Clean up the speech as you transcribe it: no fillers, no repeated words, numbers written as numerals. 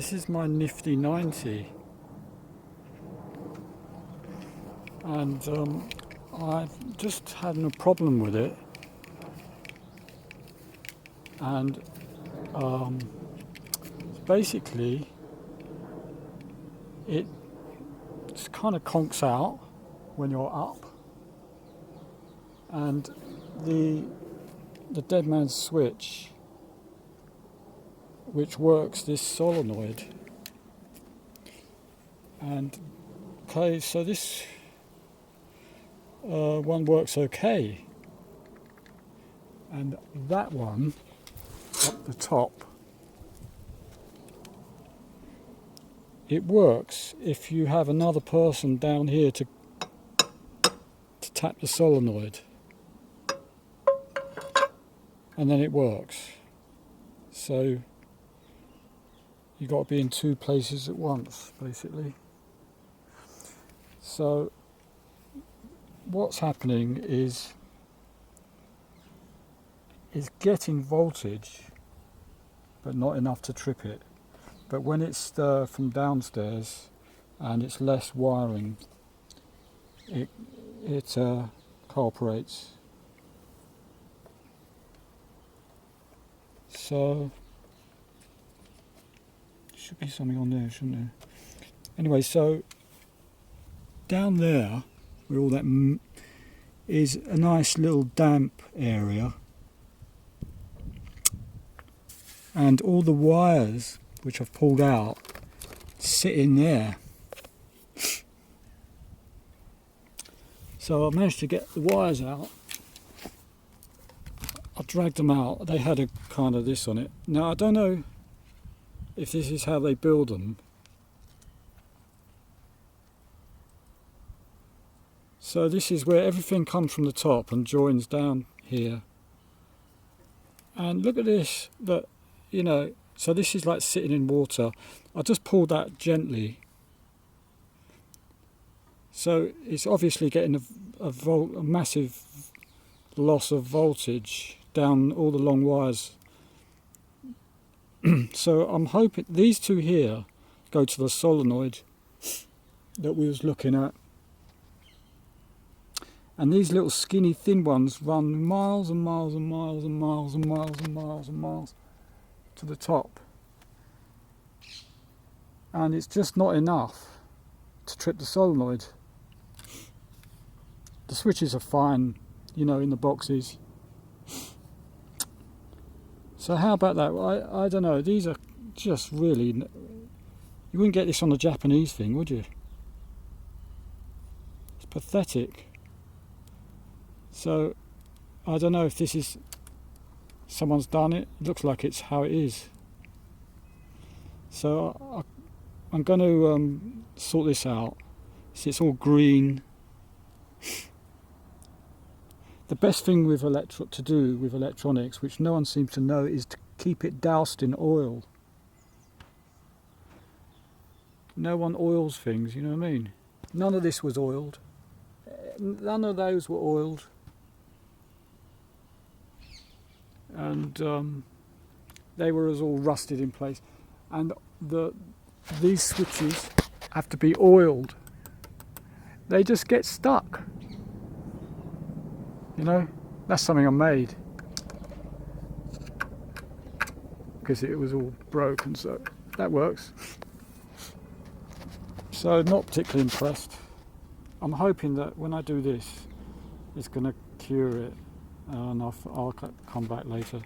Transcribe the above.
This is my nifty90, and I've just had a problem with it, and basically it kind of conks out when you're up, and the dead man's switch, which works this solenoid, and okay, so this one works okay, and that one up the top, it works if you have another person down here to tap the solenoid, and then it works. So you've got to be in two places at once, basically. So what's happening is getting voltage, but not enough to trip it. But when it's from downstairs and it's less wiring, it cooperates. So should be something on there, shouldn't there? Anyway, so down there, where all that is a nice little damp area, and all the wires which I've pulled out sit in there. So I managed to get the wires out. I dragged them out. They had a kind of this on it. Now I don't know if this is how they build them. So this is where everything comes from the top and joins down here. And look at this, but you know, so this is like sitting in water. I just pulled that gently. So it's obviously getting a massive loss of voltage down all the long wires. So I'm hoping these two here go to the solenoid that we was looking at. And these little skinny thin ones run miles and miles and miles and miles and miles and miles and miles to the top. And it's just not enough to trip the solenoid. The switches are fine, you know, in the boxes. So how about that? I don't know, these are just really... You wouldn't get this on a Japanese thing, would you? It's pathetic. So, I don't know if this is... Someone's done it. It looks like it's how it is. So, I'm going to sort this out. See, it's all green. The best thing with to do with electronics, which no one seems to know, is to keep it doused in oil. No one oils things, you know what I mean? None of this was oiled. None of those were oiled. And they were all rusted in place. And these switches have to be oiled. They just get stuck. You know, that's something I made because it was all broken, so that works. So not particularly impressed. I'm hoping that when I do this, it's going to cure it, and I'll come back later.